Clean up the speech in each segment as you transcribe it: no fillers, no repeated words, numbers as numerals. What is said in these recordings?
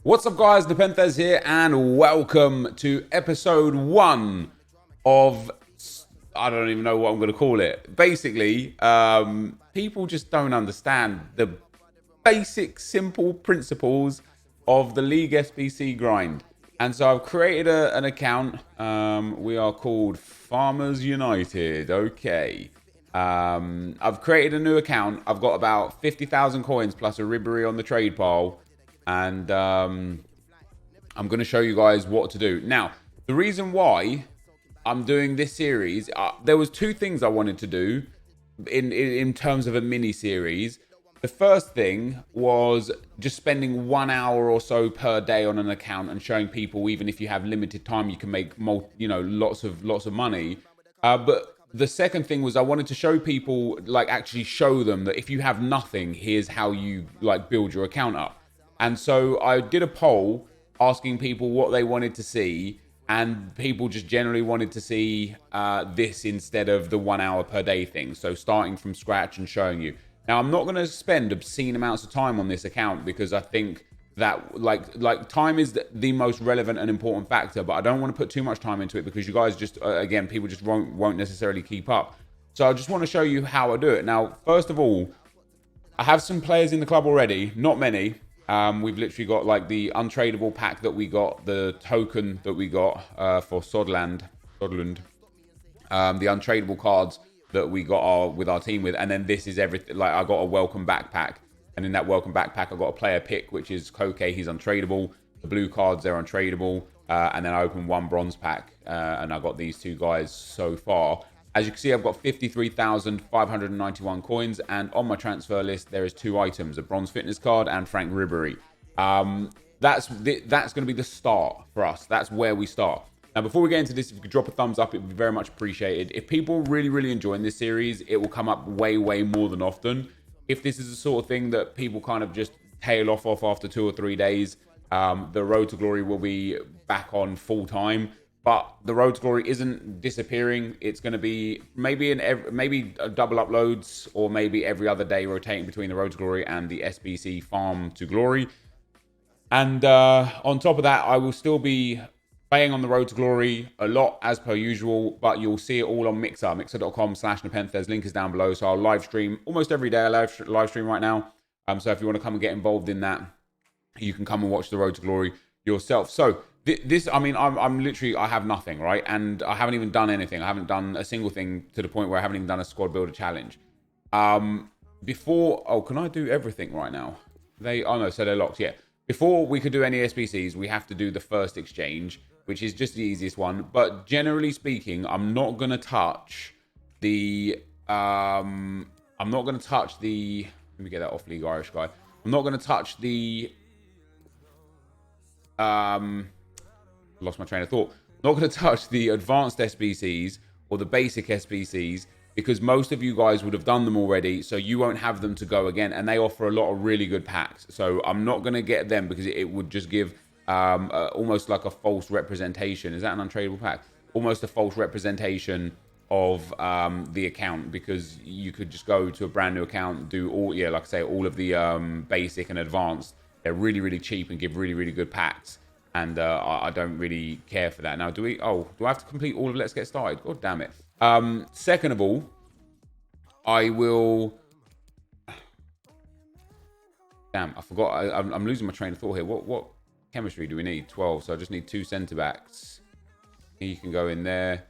What's up, guys? NepentheZ here, and welcome to episode 1 of... I don't even know what I'm going to call it. Basically, people just don't understand the basic, simple principles of the League SBC grind. And so I've created an account. We are called Farmers United. Okay. I've created a new account. I've got about 50,000 coins plus a Ribery on the trade pile. And I'm going to show you guys what to do. Now, the reason why I'm doing this series, there was two things I wanted to do in terms of a mini series. The first thing was just spending 1 hour or so per day on an account and showing people, even if you have limited time, you can make lots of money. But the second thing was I wanted to show people, actually show them that if you have nothing, here's how you build your account up. And so I did a poll asking people what they wanted to see, and people just generally wanted to see this instead of the 1 hour per day thing. So starting from scratch and showing you. Now, I'm not going to spend obscene amounts of time on this account because I think that time is the most relevant and important factor, but I don't want to put too much time into it because you guys just, again, people just won't necessarily keep up. So I just want to show you how I do it. Now, first of all, I have some players in the club already, not many. We've literally got the untradeable pack that we got, the token that we got for Sodland, the untradeable cards that we got with our team with, and then this is everything. I got a welcome backpack, and in that welcome backpack I got a player pick, which is Koke. He's untradeable. The blue cards, they're untradeable, and then I opened one bronze pack, and I got these two guys so far. As you can see, I've got 53,591 coins, and on my transfer list, there is 2 items, a bronze fitness card and Frank Ribery. That's going to be the start for us. That's where we start. Now, before we get into this, if you could drop a thumbs up, it would be very much appreciated. If people really enjoying this series, it will come up way more than often. If this is the sort of thing that people kind of just tail off after 2 or 3 days, the Road to Glory will be back on full time. But the Road to Glory isn't disappearing. It's going to be maybe double uploads, or maybe every other day rotating between the Road to Glory and the SBC Farm to Glory. And on top of that, I will still be playing on the Road to Glory a lot as per usual, but you'll see it all on Mixer, mixer.com/NepentheZ. Link is down below. So I'll live stream almost every day. I live stream right now. So if you want to come and get involved in that, you can come and watch the Road to Glory yourself. So this, I mean, I'm literally, I have nothing, right? And I haven't even done anything. I haven't done a single thing to the point where I haven't even done a squad builder challenge. Can I do everything right now? So they're locked, yeah. Before we could do any SBCs, we have to do the first exchange, which is just the easiest one. But generally speaking, I'm not going to touch the, let me get that off League Irish guy. I'm not going to touch the, lost my train of thought. Not going to touch the advanced SBCs or the basic SBCs because most of you guys would have done them already, so you won't have them to go again, and they offer a lot of really good packs. So I'm not going to get them because it would just give almost like a false representation. Is that an untradeable pack? Almost a false representation of the account, because you could just go to a brand new account, do all, like I say, all of the basic and advanced. They're really cheap and give really good packs. And I don't really care for that. Now, do I have to complete all of Let's Get Started? God damn it. Second of all, I will... Damn, I forgot. I'm losing my train of thought here. What chemistry do we need? 12. So I just need 2 centre-backs. You can go in there.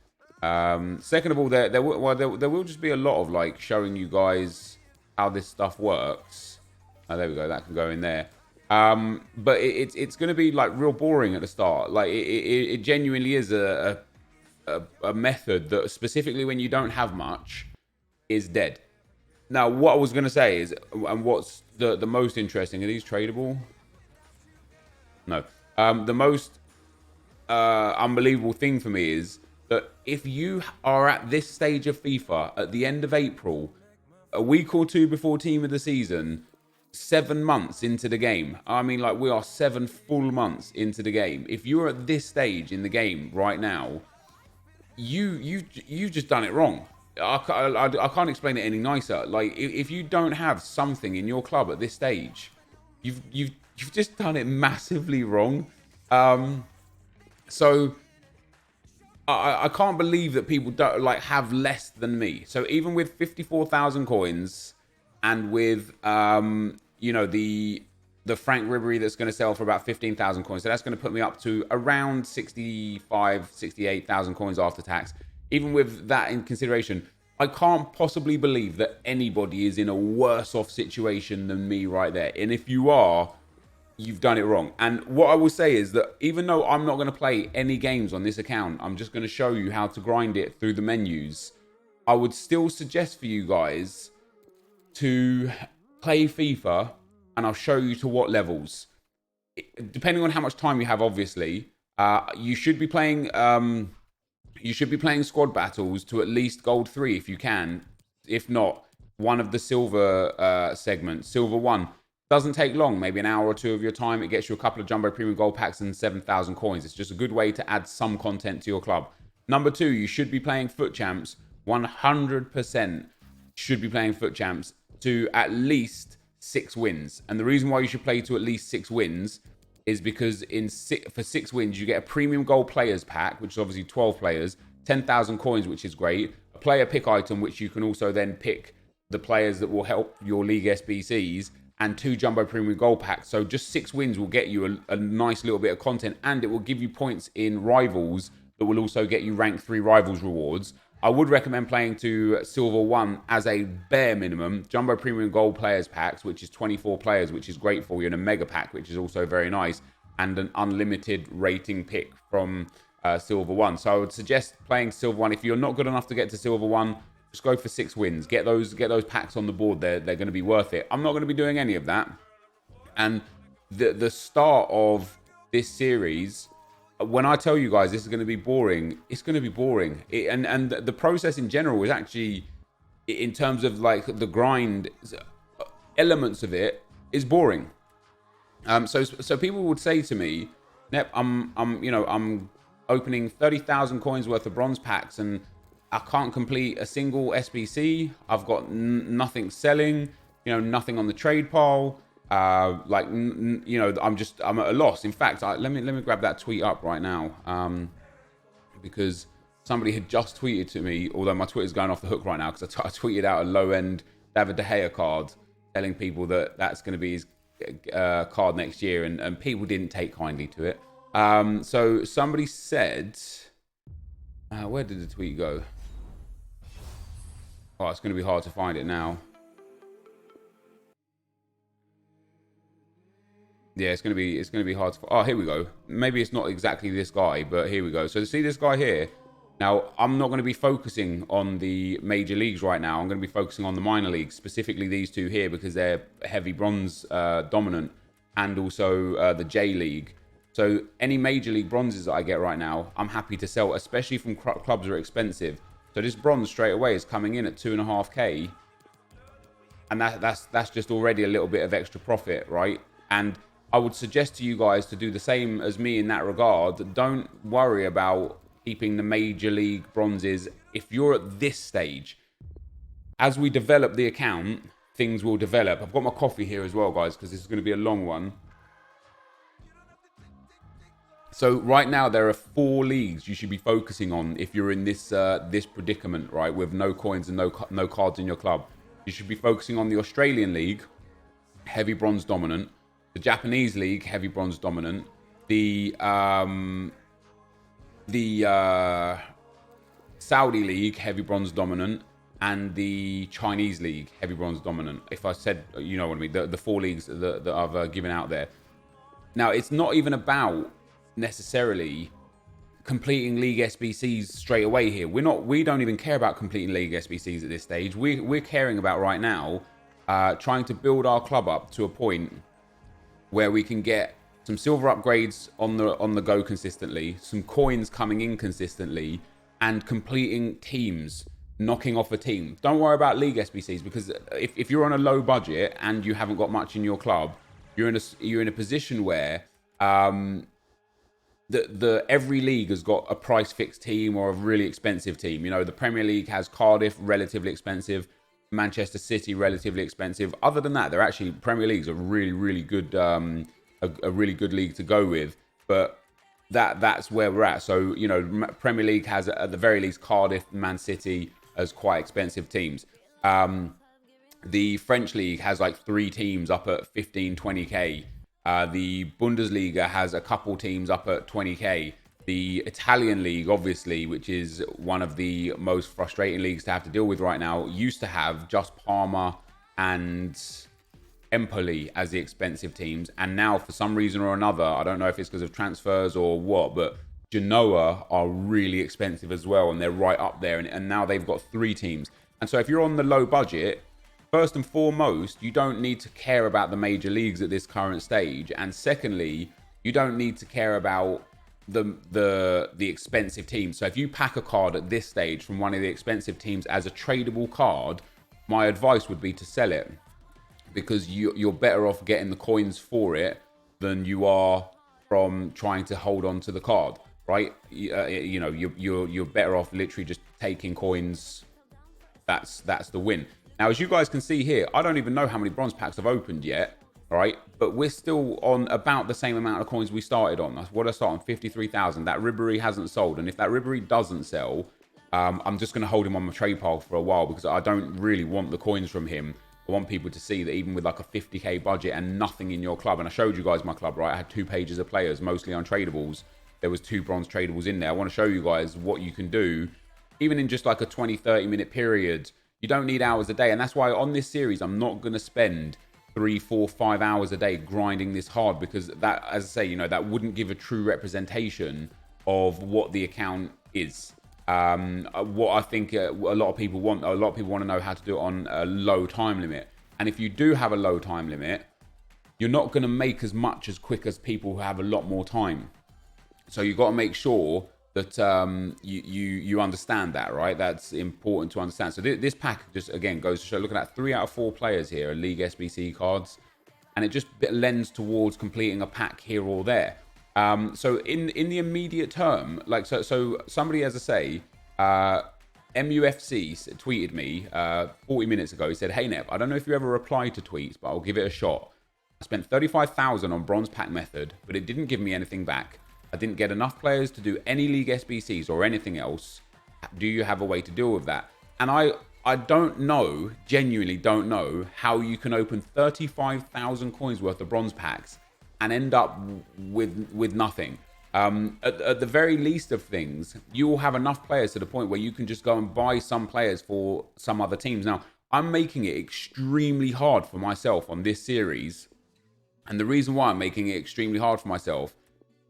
Second of all, there will just be a lot of showing you guys how this stuff works. Oh, there we go. That can go in there. But it's going to be real boring at the start. It genuinely is a method that, specifically when you don't have much, is dead. Now, what I was going to say is, and what's the most interesting, are these tradable? No. The most unbelievable thing for me is that if you are at this stage of FIFA at the end of April, a week or 2 before team of the season, 7 months into the game. I mean, we are 7 full months into the game. If you're at this stage in the game right now, you've just done it wrong. I can't explain it any nicer. If you don't have something in your club at this stage, you've you've just done it massively wrong. So I can't believe that people don't like have less than me. So even with 54,000 coins and with you know, the Frank Ribery that's going to sell for about 15,000 coins, so that's going to put me up to around 68,000 coins after tax. Even with that in consideration, I can't possibly believe that anybody is in a worse off situation than me right there. And if you are, you've done it wrong. And what I will say is that even though I'm not going to play any games on this account, I'm just going to show you how to grind it through the menus. I would still suggest for you guys to play FIFA, and I'll show you to what levels. Depending on how much time you have, obviously, you should be playing squad battles to at least gold 3 if you can. If not, one of the silver segments, silver 1. Doesn't take long, maybe an hour or 2 of your time. It gets you a couple of jumbo premium gold packs and 7,000 coins. It's just a good way to add some content to your club. Number 2, you should be playing FUT Champs. 100% should be playing FUT Champs to at least 6 wins. And the reason why you should play to at least 6 wins is because for 6 wins, you get a premium gold players pack, which is obviously 12 players, 10,000 coins, which is great, a player pick item, which you can also then pick the players that will help your league SBCs, and 2 jumbo premium gold packs. So just 6 wins will get you a nice little bit of content, and it will give you points in rivals that will also get you rank 3 rivals rewards. I would recommend playing to silver 1 as a bare minimum. Jumbo premium gold players packs, which is 24 players, which is great for you, and a mega pack, which is also very nice, and an unlimited rating pick from silver 1. So I would suggest playing silver 1. If you're not good enough to get to silver 1, just go for 6 wins. Get those packs on the board. They're going to be worth it. I'm not going to be doing any of that. And the start of this series, when I tell you guys this is going to be boring, it's going to be boring. And the process in general is actually, in terms of like the grind elements of it, is boring. So people would say to me, Nep, I'm opening 30,000 coins worth of bronze packs and I can't complete a single SBC. I've got nothing selling, nothing on the trade pile. I'm at a loss. In fact, let me grab that tweet up right now, because somebody had just tweeted to me, although my Twitter's going off the hook right now, because I tweeted out a low-end David De Gea card, telling people that that's going to be his card next year, and people didn't take kindly to it. So somebody said, where did the tweet go? Oh, it's going to be hard to find it now. Yeah, it's going to be hard to... Oh, here we go. Maybe it's not exactly this guy, but here we go. So see this guy here? Now, I'm not going to be focusing on the major leagues right now. I'm going to be focusing on the minor leagues, specifically these two here, because they're heavy bronze dominant, and also the J League. So any major league bronzes that I get right now, I'm happy to sell, especially from clubs that are expensive. So this bronze straight away is coming in at 2.5k, and that's just already a little bit of extra profit, right? And I would suggest to you guys to do the same as me in that regard. Don't worry about keeping the major league bronzes if you're at this stage. As we develop the account, things will develop. I've got my coffee here as well, guys, because this is going to be a long one. So right now there are 4 leagues you should be focusing on if you're in this this predicament, right, with no coins and no cards in your club. You should be focusing on the Australian League, heavy bronze dominant, the Japanese League, heavy bronze dominant, the Saudi League, heavy bronze dominant, and the Chinese League, heavy bronze dominant. If I said, you know what I mean, the 4 leagues that I've given out there. Now, it's not even about necessarily completing league SBCs straight away here. We don't even care about completing league SBCs at this stage. We're caring about right now trying to build our club up to a point where we can get some silver upgrades on the go consistently, some coins coming in consistently, and completing teams, knocking off a team. Don't worry about league SBCs, because if you're on a low budget and you haven't got much in your club, you're in a position where every league has got a price fixed team or a really expensive team. The Premier League has Cardiff, relatively expensive, Manchester City, relatively expensive. Other than that, they're actually, Premier League's a really, really good a really good league to go with. But that's where we're at. So, you know, Premier League has at the very least Cardiff, Man City as quite expensive teams. The French league has like 3 teams up at 15, 20k. The Bundesliga has a couple teams up at 20k. The Italian league, obviously, which is one of the most frustrating leagues to have to deal with right now, used to have just Parma and Empoli as the expensive teams. And now, for some reason or another, I don't know if it's because of transfers or what, but Genoa are really expensive as well. And they're right up there. And now they've got 3 teams. And so if you're on the low budget, first and foremost, you don't need to care about the major leagues at this current stage. And secondly, you don't need to care about the expensive teams. So if you pack a card at this stage from one of the expensive teams as a tradable card, my advice would be to sell it, because you're better off getting the coins for it than you are from trying to hold on to the card, right? You know, you're better off literally just taking coins. That's the win. Now, as you guys can see here, I don't even know how many bronze packs I've opened yet. All right, but we're still on about the same amount of coins we started on. That's what I started on, 53,000. That Ribery hasn't sold, and if that Ribery doesn't sell, I'm just going to hold him on my trade pile for a while, because I don't really want the coins from him. I want people to see that even with like a 50k budget and nothing in your club, and I showed you guys my club, right? I had 2 pages of players, mostly untradables. There was 2 bronze tradables in there. I want to show you guys what you can do, even in just like a 20-30 minute period. You don't need hours a day, and that's why on this series, I'm not going to spend 3, 4, 5 hours a day grinding this hard, because that, as I say, you know, that wouldn't give a true representation of what the account is. What I think a lot of people want to know how to do it on a low time limit. And if you do have a low time limit, you're not going to make as much as quick as people who have a lot more time. So you've got to make sure that you understand that, right? That's important to understand. So this pack just, again, goes to show, looking at 3 out of 4 players here are League SBC cards, and it just lends towards completing a pack here or there. So in the immediate term, like, so somebody, as I say, MUFC tweeted me 40 minutes ago. He said, "Hey Nep, I don't know if you ever replied to tweets, but I'll give it a shot. I spent 35,000 on bronze pack method, but it didn't give me anything back. I didn't get enough players to do any League SBCs or anything else. Do you have a way to deal with that?" And I don't know, genuinely don't know, how you can open 35,000 coins worth of bronze packs and end up with nothing. At the very least of things, you will have enough players to the point where you can just go and buy some players for some other teams. Now, I'm making it extremely hard for myself on this series. And the reason why I'm making it extremely hard for myself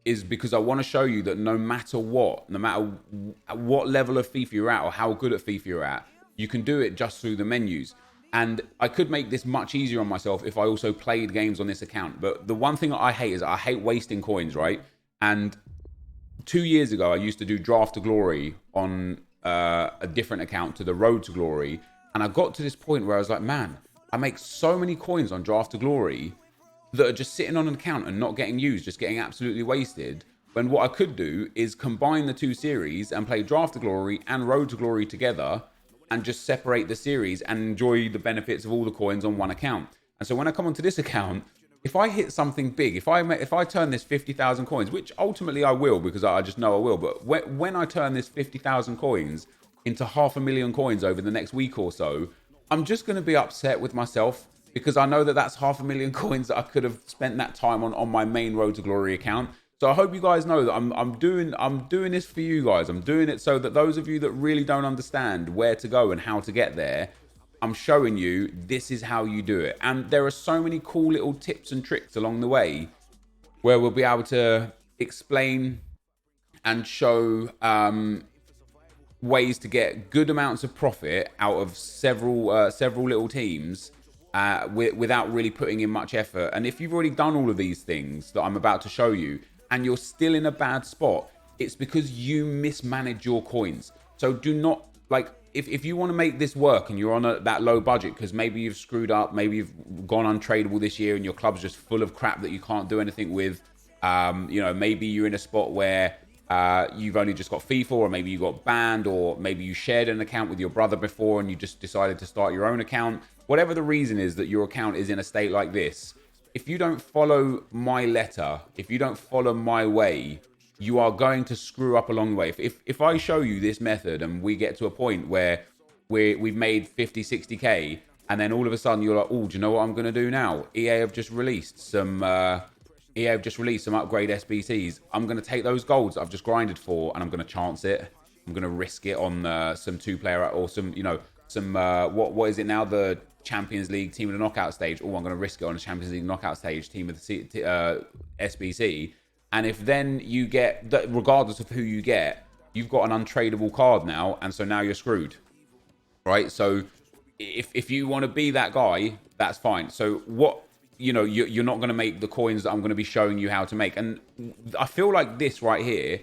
is because I want to show you that no matter what level of FIFA you're at or how good at FIFA you're at, you can do it just through the menus. And I could make this much easier on myself if I also played games on this account. But the one thing that I hate is I hate wasting coins, right? And 2 years ago, I used to do Draft to Glory on a different account to the Road to Glory. And I got to this point where I was like, man, I make so many coins on Draft to Glory that are just sitting on an account and not getting used, just getting absolutely wasted. When what I could do is combine the 2 series and play Draft to Glory and Road to Glory together and just separate the series and enjoy the benefits of all the coins on one account. And so when I come onto this account, if I hit something big, if I turn this 50,000 coins, which ultimately I will, because I just know I will, but when I turn this 50,000 coins into 500,000 coins over the next week or so, I'm just going to be upset with myself, because I know that that's 500,000 coins that I could have spent that time on my main Road to Glory account. So I hope you guys know that I'm doing this for you guys. I'm doing it so that those of you that really don't understand where to go and how to get there, I'm showing you this is how you do it. And there are so many cool little tips and tricks along the way where we'll be able to explain and show ways to get good amounts of profit out of several little teams without really putting in much effort. And if you've already done all of these things that I'm about to show you and you're still in a bad spot, it's because you mismanage your coins. So do not, like, if you want to make this work and you're on that low budget because maybe you've screwed up, maybe you've gone untradeable this year and your club's just full of crap that you can't do anything with, maybe you're in a spot where you've only just got FIFA, or maybe you got banned, or maybe you shared an account with your brother before and you just decided to start your own account. Whatever the reason is that your account is in a state like this, if you don't follow my letter, if you don't follow my way, you are going to screw up along the way. If I show you this method and we get to a point where we've made 50, 60k, and then all of a sudden you're like, oh, do you know what I'm going to do now? EA have just released some upgrade SBCs. I'm going to take those golds I've just grinded for, and I'm going to chance it. I'm going to risk it on some two-player or some, what is it now? The Champions League team of the knockout stage. Oh, I'm going to risk it on the Champions League knockout stage team of the SBC. And if then you get, regardless of who you get, you've got an untradeable card now, and so now you're screwed, right? So if you want to be that guy, that's fine. So what, you're not going to make the coins that I'm going to be showing you how to make. And I feel like this right here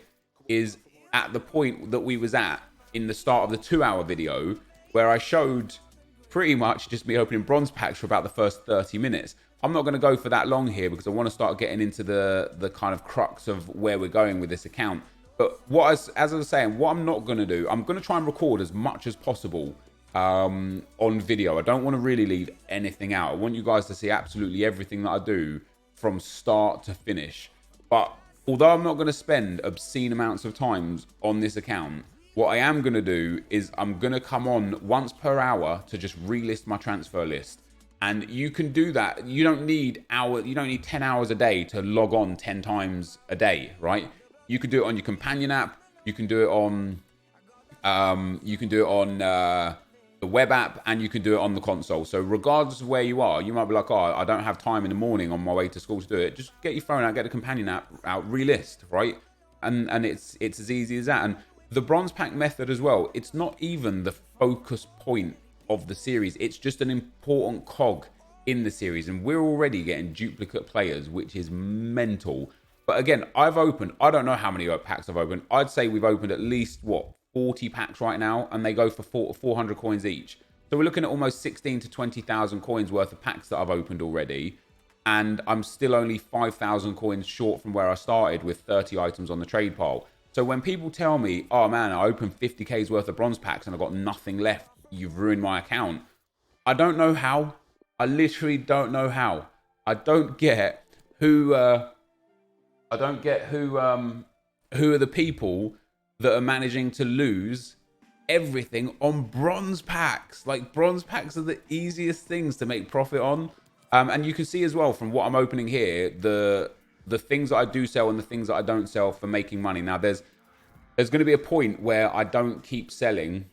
is at the point that we was at in the start of the 2-hour video, where I showed pretty much just me opening bronze packs for about the first 30 minutes. I'm not going to go for that long here because I want to start getting into the kind of crux of where we're going with this account. But as I was saying, what I'm not going to do, I'm going to try and record as much as possible on video. I don't want to really leave anything out. I want you guys to see absolutely everything that I do from start to finish. But although I'm not going to spend obscene amounts of times on this account, what I am going to do is I'm going to come on once per hour to just relist my transfer list. And you can do that. You don't need 10 hours a day to log on 10 times a day, right? You can do it on your companion app. You can do it on the web app, and you can do it on the console. So regardless of where you are, you might be like, oh, I don't have time in the morning on my way to school to do it. Just get your phone out, get the companion app out, relist, right? And it's as easy as that. And the bronze pack method as well, it's not even the focus point of the series. It's just an important cog in the series. And we're already getting duplicate players, which is mental. But again, I don't know how many packs I've opened. I'd say we've opened at least, 40 packs right now, and they go for 400 coins each. So we're looking at almost 16 to 20,000 coins worth of packs that I've opened already. And I'm still only 5,000 coins short from where I started with 30 items on the trade pile. So when people tell me, oh man, I opened 50k's worth of bronze packs and I've got nothing left, you've ruined my account. I don't know how. I literally don't know how. I don't get who are the people that are managing to lose everything on bronze packs. Like, bronze packs are the easiest things to make profit on. And you can see as well from what I'm opening here, the things that I do sell and the things that I don't sell for making money. Now, there's going to be a point where I don't keep selling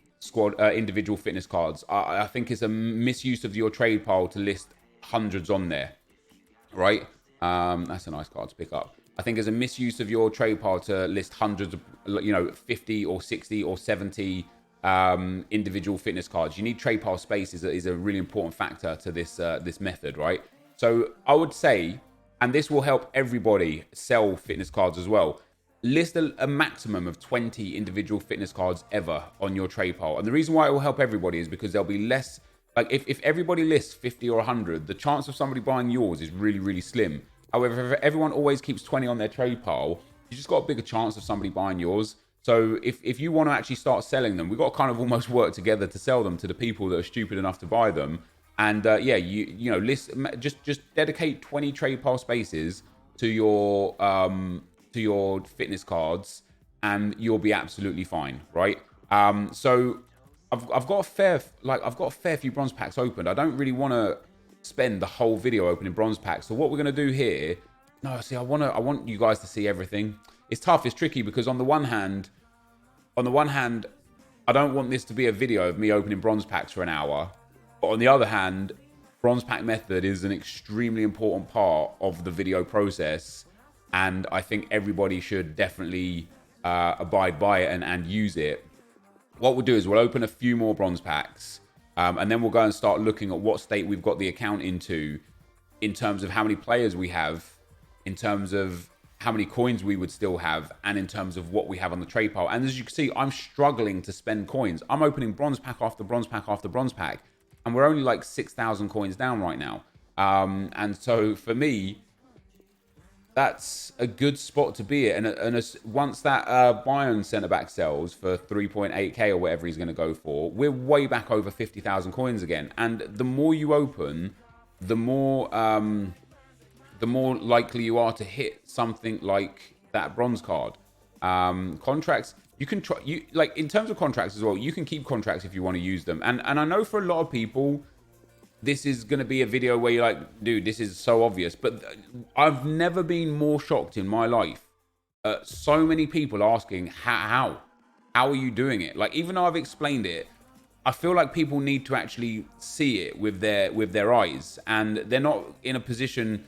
individual fitness cards. I think it's a misuse of your trade pile to list hundreds on there, right? That's a nice card to pick up. I think it's a misuse of your trade pile to list hundreds of, 50 or 60 or 70 individual fitness cards. You need trade pile space is a really important factor to this method, right? So I would say, and this will help everybody sell fitness cards as well, list a maximum of 20 individual fitness cards ever on your trade pile. And the reason why it will help everybody is because there'll be less, like if everybody lists 50 or 100, the chance of somebody buying yours is really, really slim. However, if everyone always keeps 20 on their trade pile, you just got a bigger chance of somebody buying yours. So if you want to actually start selling them, we've got to kind of almost work together to sell them to the people that are stupid enough to buy them. And just dedicate 20 trade pile spaces to your fitness cards, and you'll be absolutely fine, right? So I've got a fair few bronze packs opened. I don't really want to spend the whole video opening bronze packs. So what we're going to do here, I want you guys to see everything. It's tough, it's tricky, because on the one hand, I don't want this to be a video of me opening bronze packs for an hour. But on the other hand, bronze pack method is an extremely important part of the video process. And I think everybody should definitely abide by it and use it. What we'll do is we'll open a few more bronze packs. And then we'll go and start looking at what state we've got the account into, in terms of how many players we have, in terms of how many coins we would still have, and in terms of what we have on the trade pile. And as you can see, I'm struggling to spend coins. I'm opening bronze pack after bronze pack after bronze pack, and we're only like 6,000 coins down right now. And so for me, that's a good spot to be at. And once that Bayern centre-back sells for 3.8k or whatever he's going to go for, we're way back over 50,000 coins again. And the more you open, the more the more likely you are to hit something like that bronze card. Contracts, you can try, like in terms of contracts as well, you can keep contracts if you want to use them. And I know for a lot of people, this is going to be a video where you're like, dude, this is so obvious. But I've never been more shocked in my life. So many people asking, how are you doing it? Like, even though I've explained it, I feel like people need to actually see it with their eyes. And they're not in a position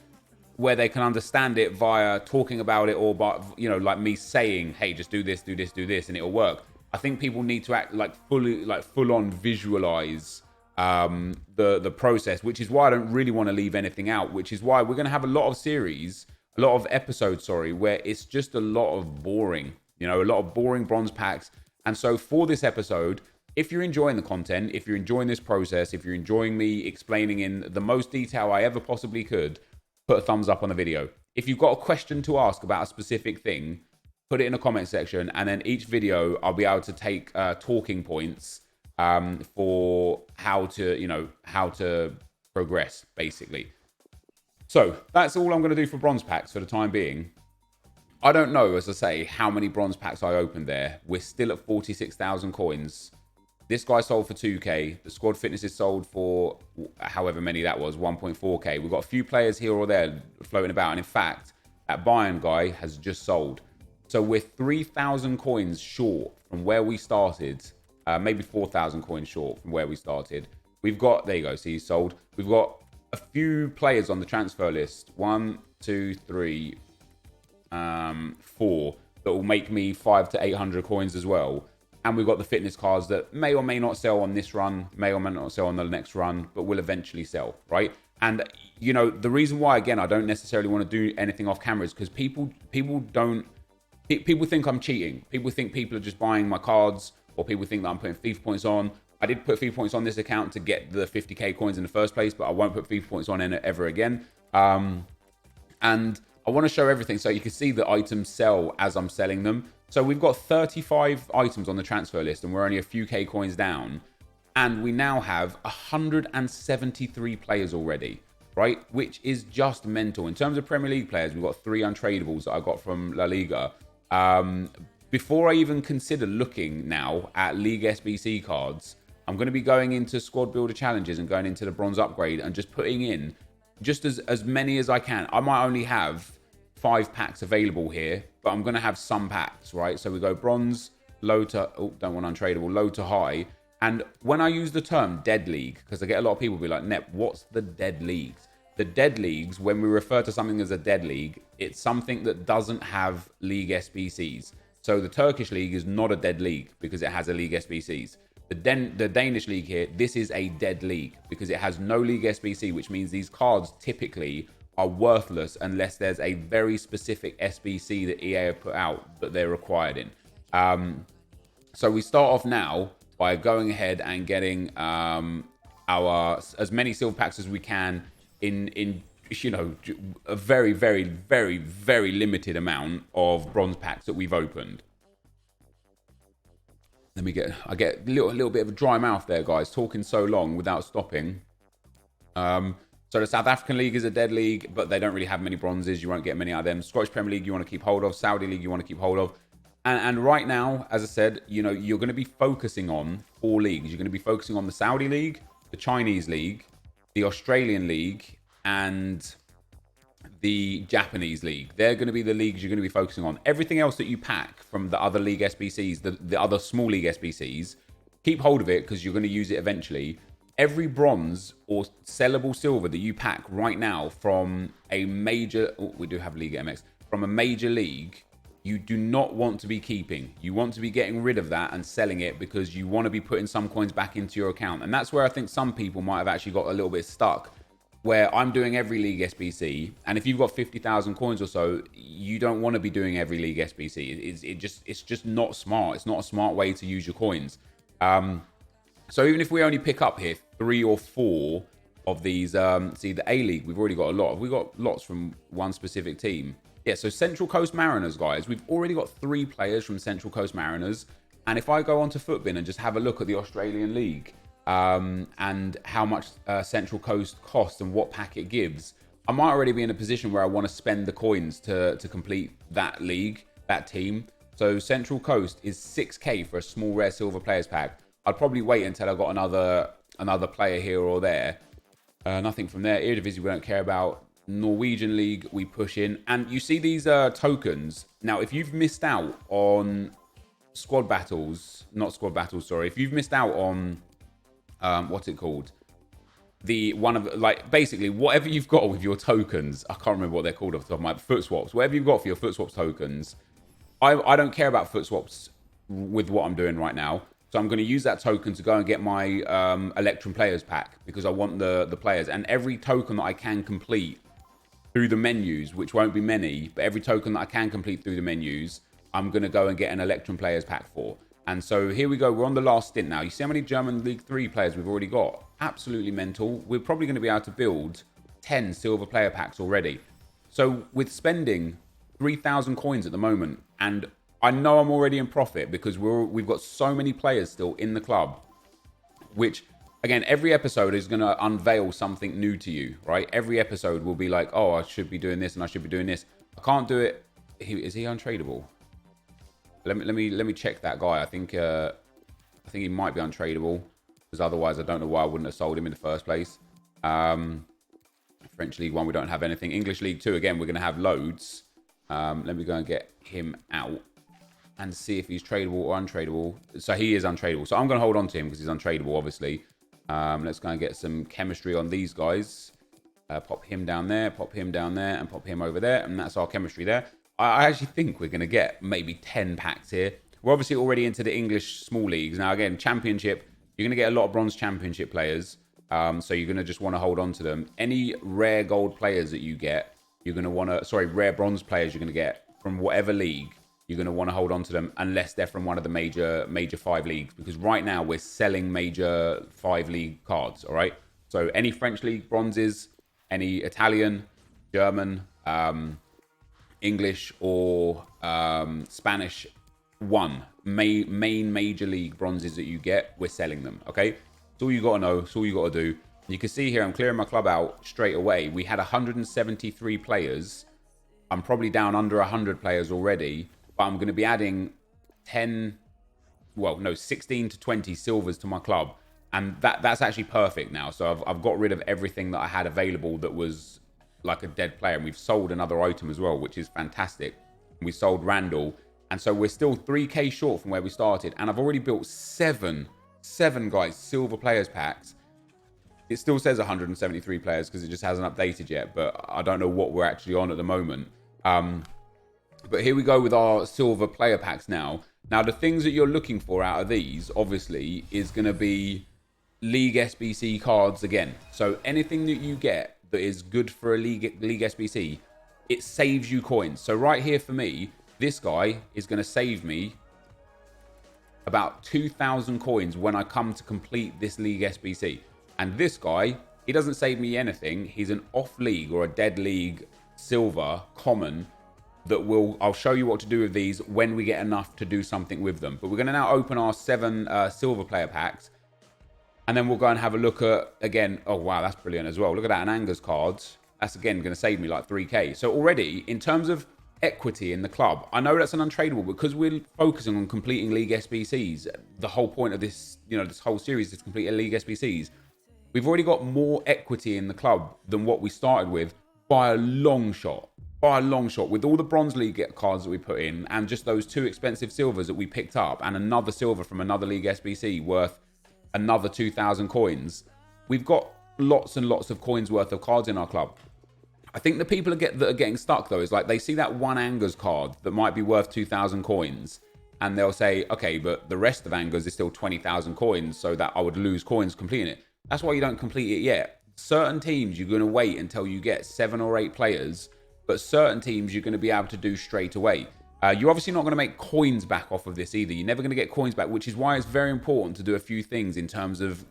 where they can understand it via talking about it, or by, you know, like me saying, hey, just do this, do this, do this, and it'll work. I think people need to act like full on visualize the process, which is why I don't really want to leave anything out, which is why we're going to have a lot of episodes, where it's just a lot of boring, you know, a lot of boring bronze packs. And so for this episode, if you're enjoying the content, if you're enjoying this process, if you're enjoying me explaining in the most detail I ever possibly could, put a thumbs up on the video. If you've got a question to ask about a specific thing, put it in the comment section, and then each video I'll be able to take talking points for how to progress, basically. So that's all I'm going to do for bronze packs for the time being. I don't know, as I say, how many bronze packs I opened there. We're still at 46,000 coins. This guy sold for 2k. The squad fitness is sold for however many that was, 1.4k. We've got a few players here or there floating about. And in fact, that Bayern guy has just sold. So we're 3,000 coins short from where we started. Maybe 4,000 coins short from where we started. We've got, there you go, see, he's sold. We've got a few players on the transfer list. 1, 2, 3, 4. That will make me 500 to 800 coins as well. And we've got the fitness cards that may or may not sell on this run, may or may not sell on the next run, but will eventually sell, right? And, you know, the reason why, again, I don't necessarily want to do anything off camera is because people think I'm cheating. People think people are just buying my cards, or people think that I'm putting FIFA points on. I did put FIFA points on this account to get the 50k coins in the first place, but I won't put FIFA points on it ever again. And I want to show everything so you can see the items sell as I'm selling them. So we've got 35 items on the transfer list, and we're only a few K coins down. And we now have 173 players already, right? Which is just mental. In terms of Premier League players, we've got 3 untradables that I got from La Liga. Before I even consider looking now at League SBC cards, I'm going to be going into squad builder challenges and going into the bronze upgrade and just putting in just as many as I can. I might only have 5 packs available here, but I'm going to have some packs, right? So we go bronze, low to, oh, don't want untradable, low to high. And when I use the term dead league, because I get a lot of people be like, Nep, what's the dead leagues? The dead leagues, when we refer to something as a dead league, it's something that doesn't have league SBCs. So the Turkish league is not a dead league because it has a league SBCs. The Danish league here, this is a dead league because it has no league SBC, which means these cards typically are worthless unless there's a very specific SBC that EA have put out that they're required in. So we start off now by going ahead and getting as many silver packs as we can in you know, a very, very, very, very limited amount of bronze packs that we've opened. I get a little bit of a dry mouth there, guys, talking so long without stopping. So the South African League is a dead league, but they don't really have many bronzes. You won't get many out of them. Scottish Premier League, you want to keep hold of. Saudi League, you want to keep hold of. And right now, as I said, you know, you're going to be focusing on 4 leagues. You're going to be focusing on the Saudi League, the Chinese League, the Australian League, and the Japanese League. They're going to be the leagues you're going to be focusing on. Everything else that you pack from the other league SBCs, the other small league SBCs, keep hold of it because you're going to use it eventually. Every bronze or sellable silver that you pack right now from a major, oh, we do have League MX, from a major league, you do not want to be keeping. You want to be getting rid of that and selling it because you want to be putting some coins back into your account. And that's where I think some people might have actually got a little bit stuck, where I'm doing every league SBC. And if you've got 50,000 coins or so, you don't want to be doing every league SBC. It's just not smart. It's not a smart way to use your coins. So even if we only pick up here 3 or 4 of these, see the A League, we've already got a lot. We got lots from one specific team. Yeah, so Central Coast Mariners, guys, we've already got 3 players from Central Coast Mariners. And if I go onto Footbin and just have a look at the Australian League and how much Central Coast costs and what pack it gives, I might already be in a position where I want to spend the coins to complete that league, that team. So Central Coast is 6k for a small rare silver players pack. I'd probably wait until I got another player here or there. Nothing from there. Eredivisie we don't care about. Norwegian League we push in. And you see these tokens. Now, if you've missed out on squad battles, not squad battles, sorry. If you've missed out on, what's it called? Basically, whatever you've got with your tokens, I can't remember what they're called off the top of my foot swaps. Whatever you've got for your foot swaps tokens, I don't care about foot swaps with what I'm doing right now. So I'm going to use that token to go and get my Electrum Players pack because I want the players. And every token that I can complete through the menus, which won't be many, but every token that I can complete through the menus, I'm going to go and get an Electrum Players pack for. And so here we go. We're on the last stint now. You see how many German League 3 players we've already got? Absolutely mental. We're probably going to be able to build 10 silver player packs already. So with spending 3,000 coins at the moment, and I know I'm already in profit because we've got so many players still in the club, which, again, every episode is going to unveil something new to you, right? Every episode will be like, oh, I should be doing this and I should be doing this. I can't do it. Is he untradeable? Let me check that guy. I think he might be untradeable because otherwise I don't know why I wouldn't have sold him in the first place. French League 1, we don't have anything. English League 2, again, we're going to have loads. Let me go and get him out and see if he's tradable or untradeable. So he is untradeable. So I'm going to hold on to him because he's untradeable, obviously. Let's go and get some chemistry on these guys. Pop him down there, pop him down there, and pop him over there. And that's our chemistry there. I actually think we're going to get maybe 10 packs here. We're obviously already into the English small leagues. Now, again, Championship, you're going to get a lot of Bronze Championship players. So you're going to just want to hold on to them. Any rare gold players that you get, you're going to want to... Sorry, rare bronze players you're going to get from whatever league, you're going to want to hold on to them unless they're from one of the major 5 leagues. Because right now, we're selling major 5 league cards, all right? So any French League bronzes, any Italian, German... English or Spanish main major league bronzes that you get, we're selling them, okay? It's all you got to know. It's all you got to do. You can see here, I'm clearing my club out straight away. We had 173 players. I'm probably down under 100 players already, but I'm going to be adding 16 to 20 silvers to my club. And that's actually perfect now. So I've got rid of everything that I had available that was like a dead player, and we've sold another item as well, which is fantastic. We sold Randall, and so we're still 3k short from where we started, and I've already built seven guys silver players packs. It still says 173 players because it just hasn't updated yet, but I don't know what we're actually on at the moment. But here we go with our silver player packs now. Now the things that you're looking for out of these obviously is going to be League SBC cards again. So anything that you get that is good for a League SBC, it saves you coins. So right here for me, this guy is going to save me about 2,000 coins when I come to complete this League SBC. And this guy, he doesn't save me anything. He's an off league or a dead league silver common that I'll show you what to do with these when we get enough to do something with them. But we're going to now open our 7 silver player packs. And then we'll go and have a look at, again, oh, wow, that's brilliant as well. Look at that, an Anger's cards. That's, again, going to save me like 3k. So already, in terms of equity in the club, I know that's an untradeable because we're focusing on completing League SBCs. The whole point of this, this whole series is to complete a League SBCs. We've already got more equity in the club than what we started with by a long shot. By a long shot. With all the Bronze League cards that we put in and just those 2 expensive silvers that we picked up and another silver from another League SBC worth another 2,000 coins, we've got lots and lots of coins worth of cards in our club. I think the people that are getting stuck though is like they see that one Anger's card that might be worth 2,000 coins and they'll say, okay, but the rest of Anger's is still 20,000 coins, so that I would lose coins completing it. That's why you don't complete it yet. Certain teams you're going to wait until you get 7 or 8 players, but certain teams you're going to be able to do straight away. You're obviously not going to make coins back off of this either. You're never going to get coins back, which is why it's very important to do a few things in terms of,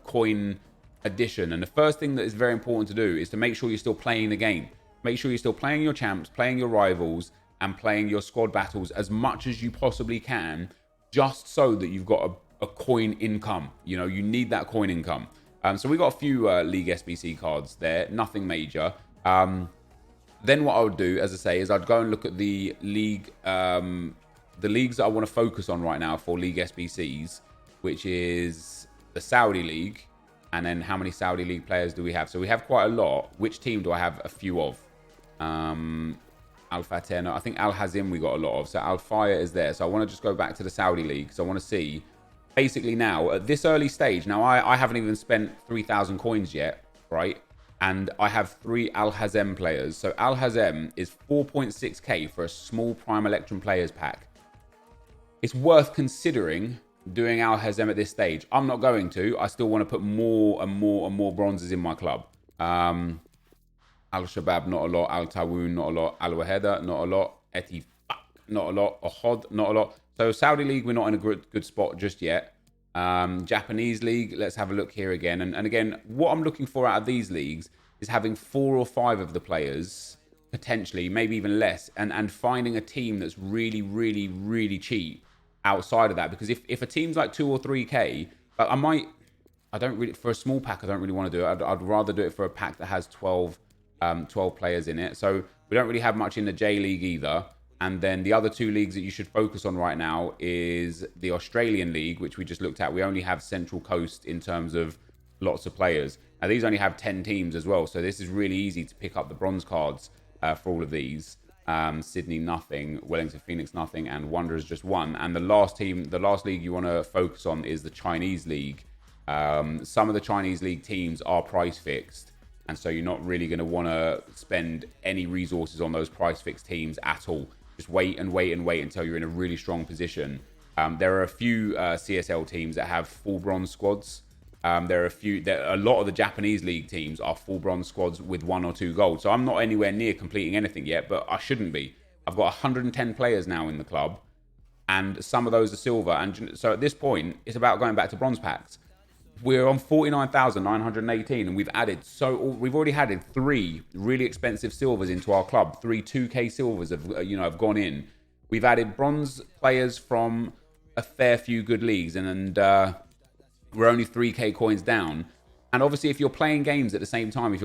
coin addition. And the first thing that is very important to do is to make sure you're still playing the game. Make sure you're still playing your champs, playing your rivals, and playing your squad battles as much as you possibly can, just so that you've got a coin income. You need that coin income. So we got a few League SBC cards there, nothing major. Then what I would do, as I say, is I'd go and look at the league, the leagues that I want to focus on right now for League SBCs, which is the Saudi League, and then how many Saudi League players do we have? So we have quite a lot. Which team do I have a few of? Al Fateh, no, I think Al Hazim we got a lot of. So Al Fire is there. So I want to just go back to the Saudi League because I want to see, basically now, at this early stage, now I haven't even spent 3,000 coins yet, right? And I have 3 Al Hazem players. So Al Hazem is 4.6k for a small Prime Electrum players pack. It's worth considering doing Al Hazem at this stage. I'm not going to. I still want to put more and more and more bronzes in my club. Al Shabab, not a lot. Al Tawoon, not a lot. Al Waheda, not a lot. Eti, not a lot. Ahod, not a lot. So Saudi League, we're not in a good spot just yet. Japanese League, let's have a look here again. And again, what I'm looking for out of these leagues is having 4 or 5 of the players, potentially, maybe even less, and finding a team that's really, really, really cheap outside of that. Because if a team's like 2 or 3k, I don't really, for a small pack, I don't really want to do it. I'd rather do it for a pack that has 12 players in it. So we don't really have much in the J League either. And then the other 2 leagues that you should focus on right now is the Australian League, which we just looked at. We only have Central Coast in terms of lots of players. Now, these only have 10 teams as well. So this is really easy to pick up the bronze cards for all of these. Sydney, nothing. Wellington Phoenix, nothing. And Wanderers, just 1. And the last league you want to focus on is the Chinese League. Some of the Chinese League teams are price fixed. And so you're not really going to want to spend any resources on those price fixed teams at all. Just wait and wait and wait until you're in a really strong position. There are a few CSL teams that have full bronze squads. A lot of the Japanese league teams are full bronze squads with 1 or 2 gold. So I'm not anywhere near completing anything yet, but I shouldn't be. I've got 110 players now in the club, and some of those are silver. And so at this point, it's about going back to bronze packs. We're on 49,918, and we've already added 3 really expensive silvers into our club. 3 2k silvers have gone in. We've added bronze players from a fair few good leagues, and we're only 3k coins down. And obviously, if you're playing games at the same time,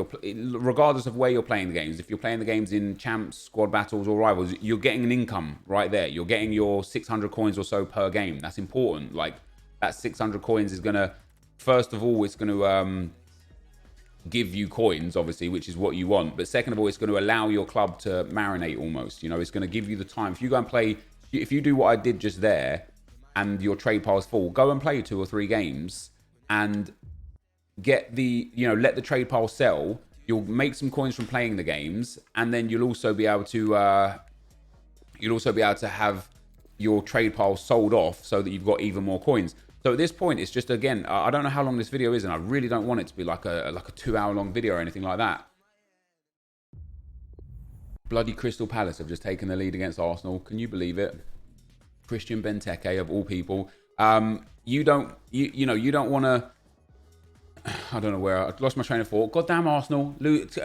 regardless of where you're playing the games, if you're playing the games in champs, squad battles, or rivals, you're getting an income right there. You're getting your 600 coins or so per game. That's important. Like, that 600 coins is gonna, first of all, it's going to give you coins, obviously, which is what you want. But second of all, it's going to allow your club to marinate almost. You know, it's going to give you the time. If you go and play, if you do what I did just there and your trade pile's full, go and play 2 or 3 games and get let the trade pile sell. You'll make some coins from playing the games, and then you'll also be able to have your trade pile sold off so that you've got even more coins. So at this point, it's just, again, I don't know how long this video is, and I really don't want it to be like a 2-hour-long video or anything like that. Bloody Crystal Palace have just taken the lead against Arsenal. Can you believe it? Christian Benteke, of all people. You don't want to... I don't know where I lost my train of thought. Goddamn Arsenal.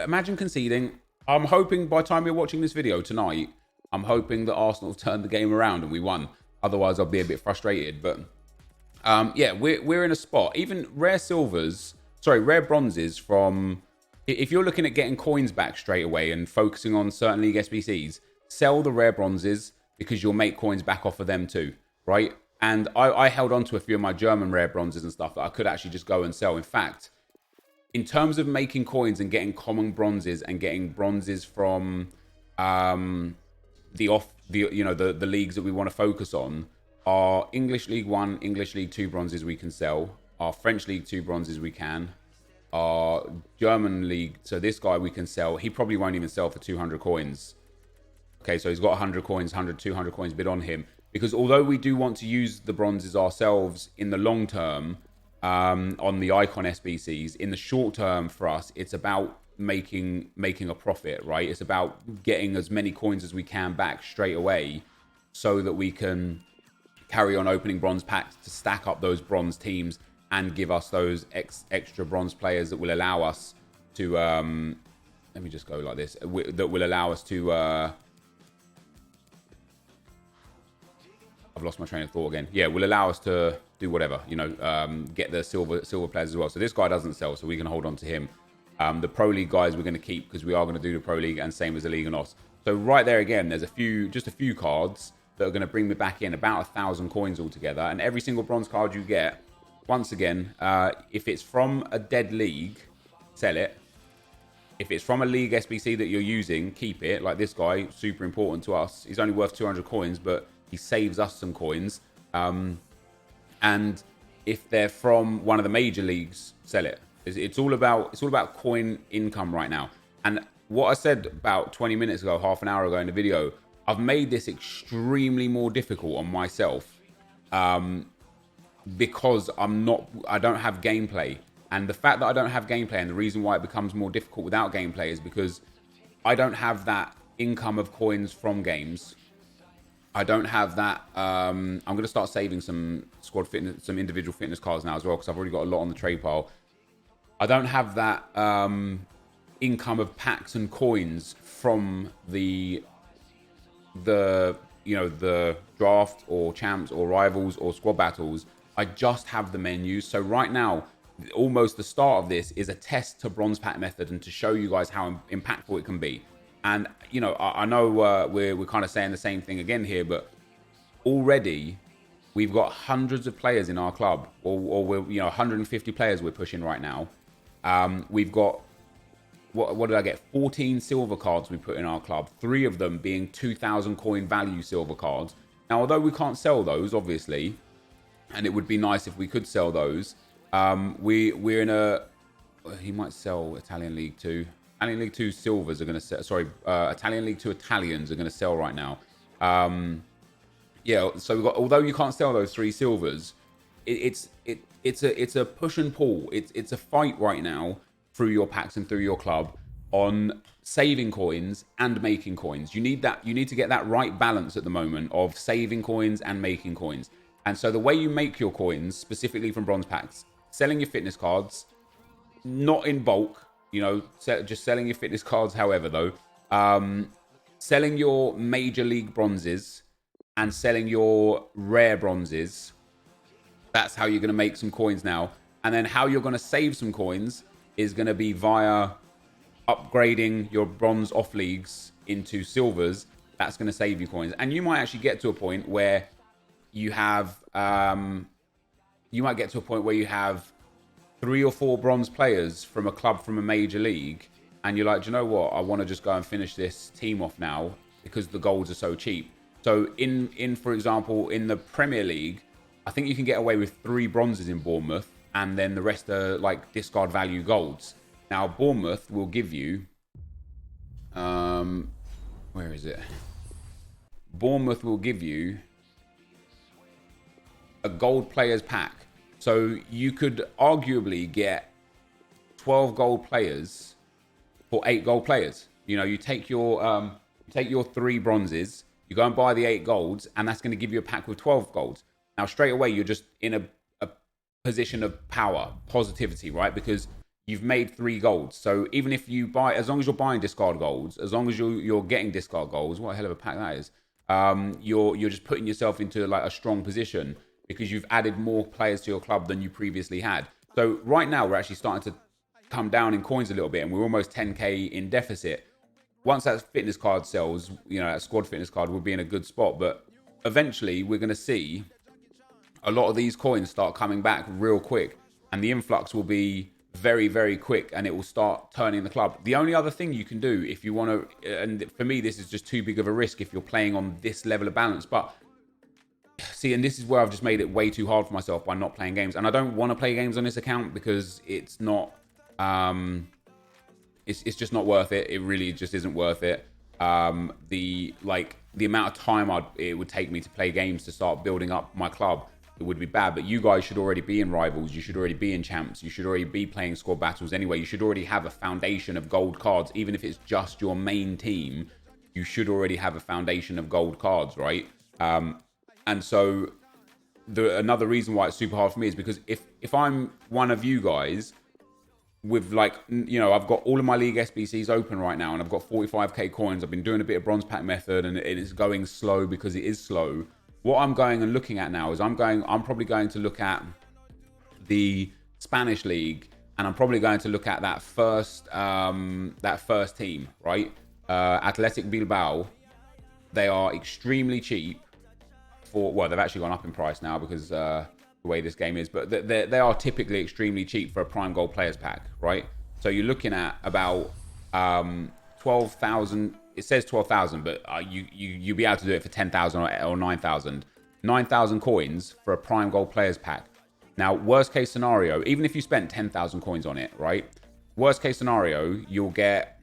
Imagine conceding. I'm hoping by the time you're watching this video tonight, I'm hoping that Arsenal have turned the game around and we won. Otherwise, I'll be a bit frustrated, but... yeah, we're in a spot. Even rare bronzes from... If you're looking at getting coins back straight away and focusing on certain League SBCs, sell the rare bronzes because you'll make coins back off of them too, right? And I held on to a few of my German rare bronzes and stuff that I could actually just go and sell. In fact, in terms of making coins and getting common bronzes and getting bronzes from the leagues that we want to focus on, our English League 1, English League 2 bronzes we can sell. Our French League 2 bronzes we can. Our German League, so this guy we can sell. He probably won't even sell for 200 coins. Okay, so he's got 100 coins, 100, 200 coins bid on him. Because although we do want to use the bronzes ourselves in the long term on the Icon SBCs, in the short term for us, it's about making a profit, right? It's about getting as many coins as we can back straight away so that we can carry on opening bronze packs to stack up those bronze teams and give us those extra bronze players that will allow us to let me just go like this, that will allow us to I've lost my train of thought again. Yeah, will allow us to do whatever, get the silver players as well. So this guy doesn't sell, so we can hold on to him. The Pro League guys we're going to keep because we are going to do the Pro League, and same as the League and Os. So right there again, there's just a few cards that are going to bring me back in about 1,000 coins altogether. And every single bronze card you get, once again, if it's from a dead league, sell it. If it's from a league SBC that you're using, keep it. Like this guy, super important to us. He's only worth 200 coins, but he saves us some coins. And if they're from one of the major leagues, sell it. It's all about coin income right now. And what I said about 20 minutes ago, half an hour ago in the video, I've made this extremely more difficult on myself because I don't have gameplay. And the fact that I don't have gameplay, and the reason why it becomes more difficult without gameplay, is because I don't have that income of coins from games. I don't have that. I'm going to start saving some squad fitness, some individual fitness cards now as well, because I've already got a lot on the trade pile. I don't have that income of packs and coins from the draft or champs or rivals or squad battles. I just have the menus. So right now, almost the start of this is a test to bronze pack method and to show you guys how impactful it can be. And I know we're kind of saying the same thing again here, but already we've got hundreds of players in our club, or we're 150 players we're pushing right now. We've got what did I get? 14 silver cards we put in our club, 3 of them being 2,000 coin value silver cards. Now, although we can't sell those, obviously, and it would be nice if we could sell those, we're in a... He might sell Italian League 2. Italian League 2 silvers are going to sell... Sorry, Italian League 2 Italians are going to sell right now. Yeah, so we've got... Although you can't sell those 3 silvers, it's a push and pull. It's a fight right now through your packs and through your club on saving coins and making coins. You need to get that right balance at the moment of saving coins and making coins. And so the way you make your coins, specifically from bronze packs, selling your fitness cards, not in bulk, just selling your fitness cards, however, though, selling your major league bronzes and selling your rare bronzes. That's how you're going to make some coins now. And then how you're going to save some coins is going to be via upgrading your bronze off leagues into silvers. That's going to save you coins. And you might actually get to a point where you have, you might get to a point where you have 3 or 4 bronze players from a club from a major league. And you're like, do you know what? I want to just go and finish this team off now because the golds are so cheap. So for example, in the Premier League, I think you can get away with 3 bronzes in Bournemouth, and then the rest are like discard value golds. Now, Bournemouth will give you, where is it? Bournemouth will give you a gold players pack. So you could arguably get 12 gold players for 8 gold players. You take your 3 bronzes, you go and buy the 8 golds, and that's going to give you a pack with 12 golds. Now, straight away, you're just in a position of power, positivity, right? Because you've made 3 golds. So even if you buy, as long as you're buying discard golds, as long as you're getting discard golds, what a hell of a pack that is. You're just putting yourself into like a strong position because you've added more players to your club than you previously had. So right now, we're actually starting to come down in coins a little bit, and we're almost 10k in deficit. Once that fitness card sells, that squad fitness card will be in a good spot. But eventually, we're going to see a lot of these coins start coming back real quick, and the influx will be very, very quick, and it will start turning the club. The only other thing you can do if you want to, and for me, this is just too big of a risk if you're playing on this level of balance, but see, and this is where I've just made it way too hard for myself by not playing games. And I don't want to play games on this account because it's not, it's just not worth it. It really just isn't worth it. The amount of time it would take me to play games to start building up my club, it would be bad. But you guys should already be in rivals. You should already be in champs. You should already be playing squad battles anyway. You should already have a foundation of gold cards. Even if it's just your main team, you should already have a foundation of gold cards, right? And so another reason why it's super hard for me is because if I'm one of you guys with I've got all of my league SBCs open right now, and I've got 45k coins. I've been doing a bit of bronze pack method, and it is going slow because it is slow. What I'm going and looking at now is I'm probably going to look at the Spanish league and I'm probably going to look at that first team, right? Athletic Bilbao. They are extremely cheap for, well, they've actually gone up in price now because the way this game is, but they are typically extremely cheap for a prime gold players pack, right? So you're looking at about 12,000. It says 12,000, but you'll be able to do it for 10,000 or 9,000. 9,000 coins for a prime gold players pack. Now, worst case scenario, even if you spent 10,000 coins on it, right? Worst case scenario, you'll get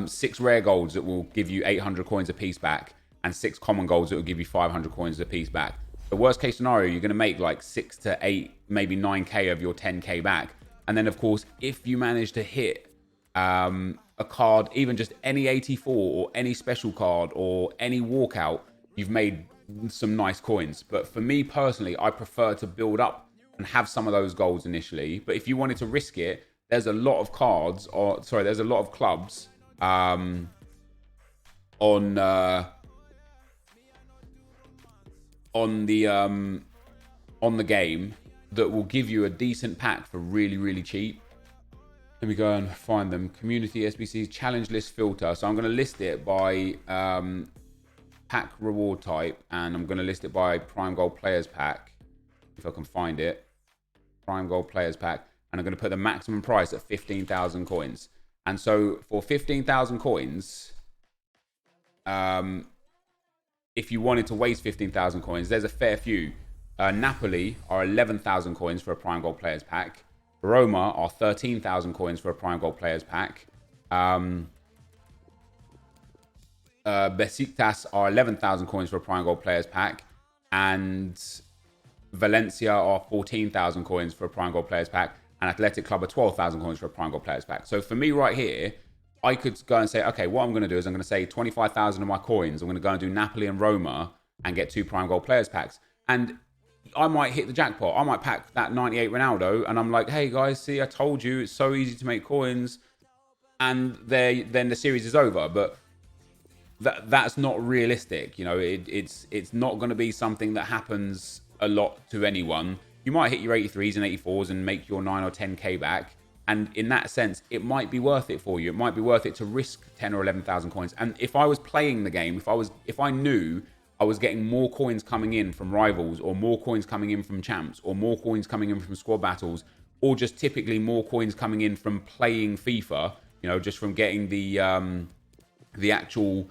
6 rare golds that will give you 800 coins a piece back, and 6 common golds that will give you 500 coins a piece back. The worst case scenario, you're going to make like 6 to 8, maybe 9k of your 10k back. And then, of course, if you manage to hit a card, even just any 84 or any special card or any walkout, you've made some nice coins. But for me personally, I prefer to build up and have some of those golds initially. But if you wanted to risk it, there's a lot of cards, or sorry, there's a lot of clubs on the game that will give you a decent pack for really, really cheap. Let me go and find them. Community SBC challenge list filter. So I'm going to list it by pack reward type, and I'm going to list it by prime gold players pack, if I can find it. Prime gold players pack, and I'm going to put the maximum price at 15,000 coins. And so for 15,000 coins, if you wanted to waste 15,000 coins, there's a fair few. Napoli are 11,000 coins for a prime gold players pack. Roma are 13,000 coins for a prime gold players pack. Besiktas are 11,000 coins for a prime gold players pack. And Valencia are 14,000 coins for a prime gold players pack. And Athletic Club are 12,000 coins for a prime gold players pack. So for me right here, I could go and say, okay, what I'm going to do is I'm going to say 25,000 of my coins. I'm going to go and do Napoli and Roma and get 2 prime gold players packs. And I might hit the jackpot. I might pack that 98 Ronaldo, and I'm like, hey guys, see, I told you, it's so easy to make coins. And then the series is over. But that's not realistic. You know, it's not going to be something that happens a lot to anyone. You might hit your 83s and 84s and make your 9 or 10k back. And in that sense, it might be worth it for you. It might be worth it to risk 10 or 11,000 coins. And if I was playing the game, if I knew I was getting more coins coming in from rivals, or more coins coming in from champs, or more coins coming in from squad battles, or just typically more coins coming in from playing FIFA, you know, just from getting the actual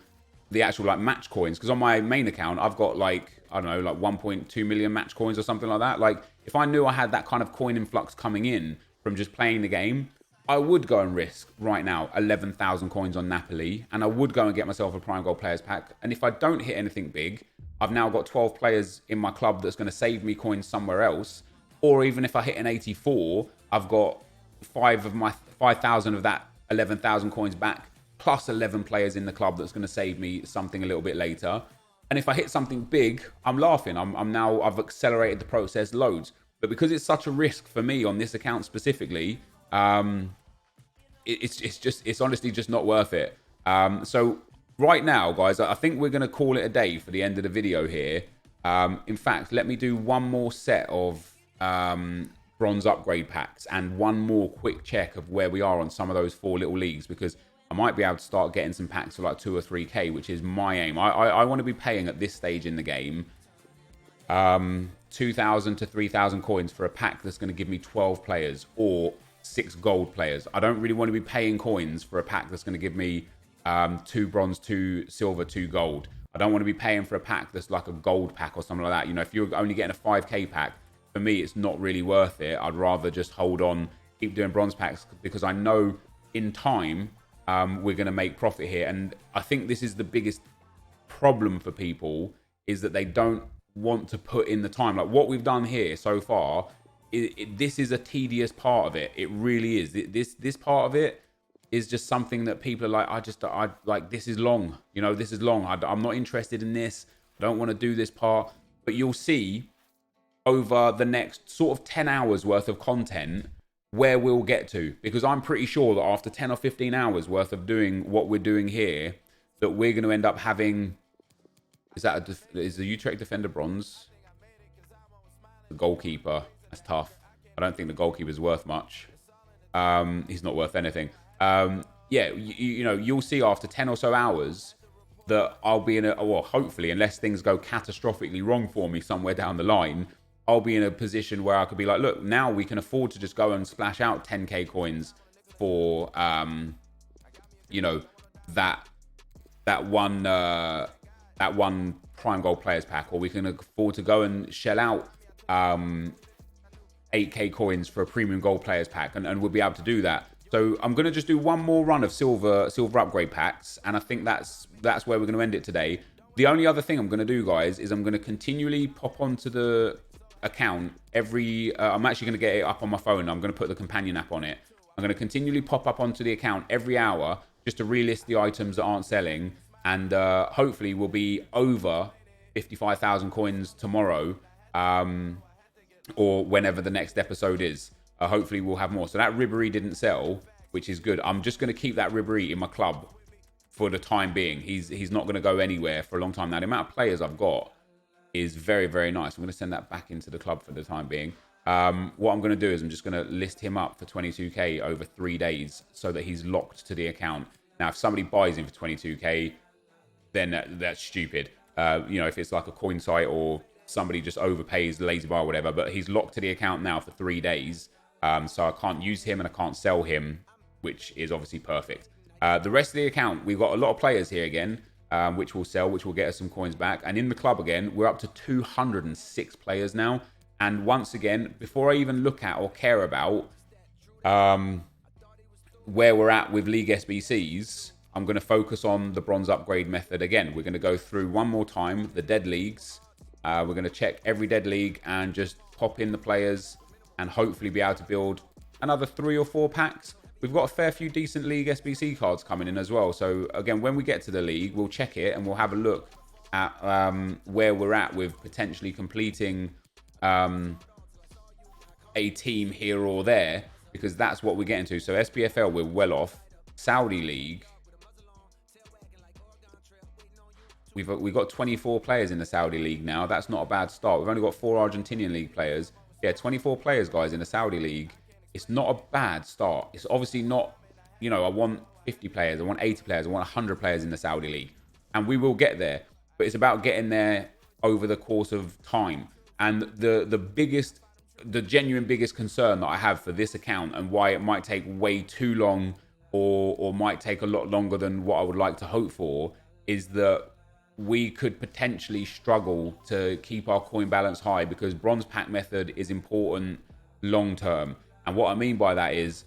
like match coins. Because on my main account, I've got like, I don't know, like 1.2 million match coins or something like that. Like if I knew I had that kind of coin influx coming in from just playing the game, I would go and risk right now 11,000 coins on Napoli, and I would go and get myself a prime gold players pack. And if I don't hit anything big, I've now got 12 players in my club that's going to save me coins somewhere else. Or even if I hit an 84, I've got 5,000 of that 11,000 coins back, plus 11 players in the club that's going to save me something a little bit later. And if I hit something big, I'm laughing. I've accelerated the process loads. But because it's such a risk for me on this account specifically, it's honestly just not worth it. So right now, guys, I think we're going to call it a day for the end of the video here. In fact, let me do one more set of bronze upgrade packs and one more quick check of where we are on some of those 4 little leagues, because I might be able to start getting some packs for like 2 or 3k, which is my aim. I want to be paying at this stage in the game 2,000 to 3,000 coins for a pack that's going to give me 12 players or 6 gold players. I don't really want to be paying coins for a pack that's going to give me 2 bronze, 2 silver, 2 gold. I don't want to be paying for a pack that's like a gold pack or something like that. You know, if you're only getting a 5k pack, for me, it's not really worth it. I'd rather just hold on, keep doing bronze packs, because I know in time we're going to make profit here. And I think this is the biggest problem for people, is that they don't want to put in the time. Like what we've done here so far, this is a tedious part of it. It really is. This part of it is just something that people are like, I like, this is long. You know, this is long. I'm not interested in this. I don't want to do this part. But you'll see over the next sort of 10 hours worth of content where we'll get to, because I'm pretty sure that after 10 or 15 hours worth of doing what we're doing here, that we're going to end up having, is the Utrecht defender bronze? The goalkeeper, that's tough. don't think the goalkeeper's worth much. He's not worth anything. You know, you'll see after 10 or so hours that I'll be in well, hopefully, unless things go catastrophically wrong for me somewhere down the line, I'll be in a position where I could be like, look, now we can afford to just go and splash out 10k coins for, you know, that one prime gold players pack, or we can afford to go and shell out 8k coins for a premium gold players pack, and we'll be able to do that. So I'm going to just do one more run of silver upgrade packs, and I think that's where we're going to end it today. The only other thing I'm going to do, guys, is I'm going to continually pop onto the account every... I'm actually going to get it up on my phone. I'm going to put the companion app on it. I'm going to continually pop up onto the account every hour just to relist the items that aren't selling, and hopefully we'll be over 55,000 coins tomorrow, or whenever the next episode is. Hopefully we'll have more. So that Ribéry didn't sell, which is good. I'm just going to keep that Ribéry in my club for the time being. He's not going to go anywhere for a long time. Now, the amount of players I've got is very, very nice. I'm going to send that back into the club for the time being. What I'm going to do is I'm just going to list him up for 22k over 3 days so that he's locked to the account. Now, if somebody buys him for 22k, then that's stupid. You know, if it's like a coin site or somebody just overpays lazy bar or whatever, but he's locked to the account now for 3 days. So I can't use him and I can't sell him, which is obviously perfect. The rest of the account, we've got a lot of players here again, which will sell, which will get us some coins back. And in the club again, we're up to 206 players now. And once again, before I even look at or care about where we're at with League SBCs, I'm going to focus on the bronze upgrade method again. We're going to go through one more time the dead leagues. We're going to check every dead league and just pop in the players and hopefully be able to build another 3 or 4 packs. We've got a fair few decent League SBC cards coming in as well. So again, when we get to the league, we'll check it and we'll have a look at where we're at with potentially completing a team here or there, because that's what we're getting to. So SPFL, we're well off. Saudi League, we've got 24 players in the Saudi League now. That's not a bad start. We've only got 4 Argentinian League players. Yeah, 24 players, guys, in the Saudi League. It's not a bad start. It's obviously not, you know, I want 50 players, I want 80 players, I want 100 players in the Saudi League. And we will get there. But it's about getting there over the course of time. And the genuine biggest concern that I have for this account and why it might take way too long or might take a lot longer than what I would like to hope for is that we could potentially struggle to keep our coin balance high, because bronze pack method is important long term. And what I mean by that is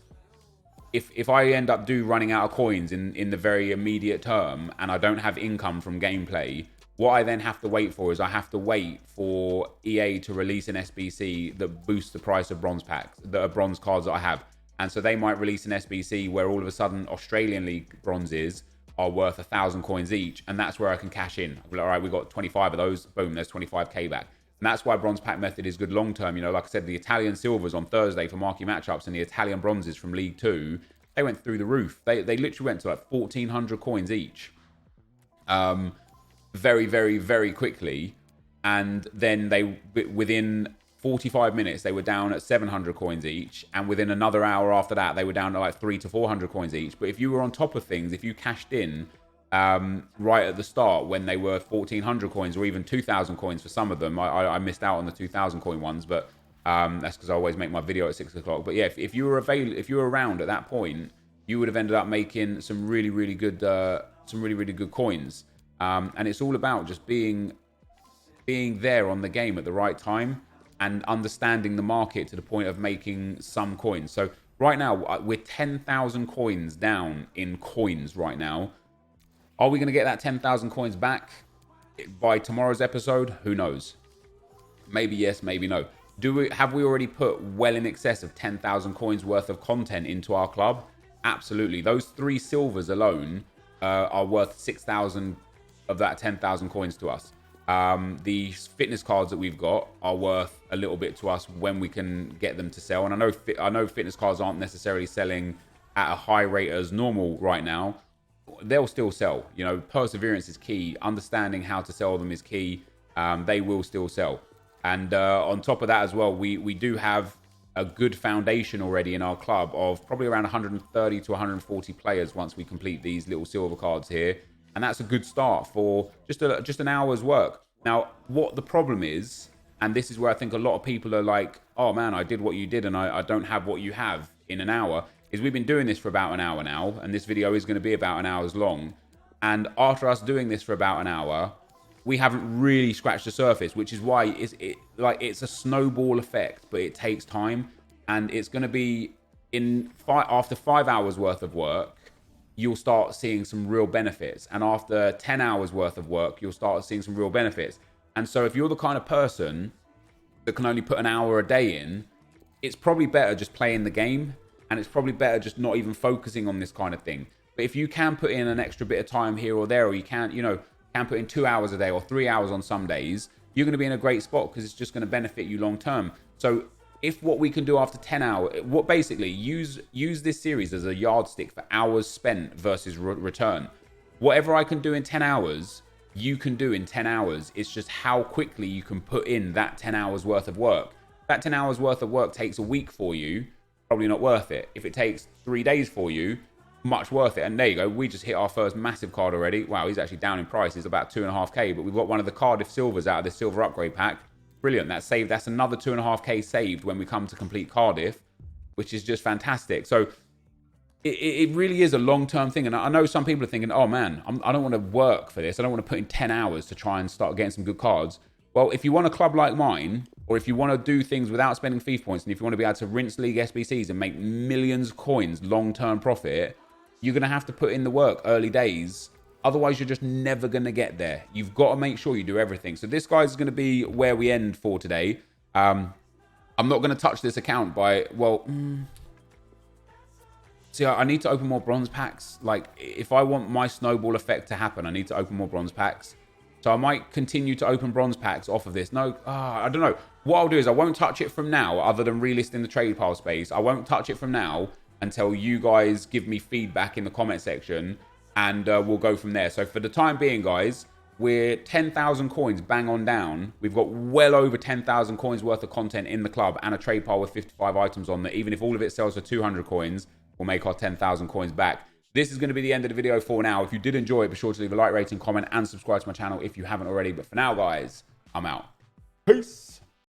if I end up running out of coins in the very immediate term and I don't have income from gameplay, what I then have to wait for is I have to wait for EA to release an SBC that boosts the price of bronze packs, the bronze cards that I have. And so they might release an SBC where all of a sudden Australian League bronzes are worth 1,000 coins each, and that's where I can cash in. I'll be like, all right, we got 25 of those, boom, there's 25k back. And that's why bronze pack method is good long term. You know, like I said, the Italian silvers on Thursday for marquee matchups and the Italian bronzes from League 2, they went through the roof. They literally went to like 1,400 coins each, very, very, very quickly. And then they, within 45 minutes, they were down at 700 coins each. And within another hour after that, they were down to like 300 to 400 coins each. But if you were on top of things, if you cashed in right at the start when they were 1,400 coins or even 2,000 coins for some of them, I missed out on the 2,000 coin ones, but that's because I always make my video at 6 o'clock. But yeah, if you were around at that point, you would have ended up making some really, really good coins. And it's all about just being there on the game at the right time and understanding the market to the point of making some coins. So right now, we're 10,000 coins down in coins right now. Are we going to get that 10,000 coins back by tomorrow's episode? Who knows? Maybe yes, maybe no. Have we already put well in excess of 10,000 coins worth of content into our club? Absolutely. Those 3 silvers alone are worth 6,000 of that 10,000 coins to us. The fitness cards that we've got are worth a little bit to us when we can get them to sell. And I know fitness cards aren't necessarily selling at a high rate as normal right now. They'll still sell. You know, perseverance is key. Understanding how to sell them is key. They will still sell. And on top of that as well, we do have a good foundation already in our club of probably around 130 to 140 players once we complete these little silver cards here. And that's a good start for just an hour's work. Now, what the problem is, and this is where I think a lot of people are like, oh man, I did what you did and I don't have what you have in an hour, is we've been doing this for about an hour now, and this video is going to be about an hour's long. And after us doing this for about an hour, we haven't really scratched the surface, which is why it's a snowball effect, but it takes time. And it's going to be after 5 hours worth of work, you'll start seeing some real benefits. And after 10 hours worth of work, you'll start seeing some real benefits. And so if you're the kind of person that can only put an hour a day in, it's probably better just playing the game. And it's probably better just not even focusing on this kind of thing. But if you can put in an extra bit of time here or there, or you can put in 2 hours a day or 3 hours on some days, you're going to be in a great spot because it's just going to benefit you long term. So if what we can do after 10 hours, basically use this series as a yardstick for hours spent versus return. Whatever I can do in 10 hours, you can do in 10 hours. It's just how quickly you can put in that 10 hours worth of work. That 10 hours worth of work takes a week for you, probably not worth it. If it takes 3 days for you, much worth it. And there you go. We just hit our first massive card already. Wow, he's actually down in price. He's about 2.5k, but we've got one of the Cardiff Silvers out of this silver upgrade pack. Brilliant. That's saved. That's another 2.5k saved when we come to complete Cardiff, which is just fantastic. So it really is a long-term thing. And I know some people are thinking, oh man, I don't want to work for this. I don't want to put in 10 hours to try and start getting some good cards. Well, if you want a club like mine, or if you want to do things without spending FIFA points, and if you want to be able to rinse league SBCs and make millions of coins long-term profit, you're going to have to put in the work early days. Otherwise, you're just never going to get there. You've got to make sure you do everything. So this guy's going to be where we end for today. I'm not going to touch this account See, I need to open more bronze packs. Like, if I want my snowball effect to happen, I need to open more bronze packs. So I might continue to open bronze packs off of this. No, I don't know. What I'll do is I won't touch it from now, other than relisting the trade pile space. I won't touch it from now until you guys give me feedback in the comment section, and we'll go from there. So for the time being, guys, we're 10,000 coins bang on down. We've got well over 10,000 coins worth of content in the club and a trade pile with 55 items on there. Even if all of it sells for 200 coins, we'll make our 10,000 coins back. This is going to be the end of the video for now. If you did enjoy it, be sure to leave a like, rating, comment, and subscribe to my channel if you haven't already. But for now, guys, I'm out. Peace.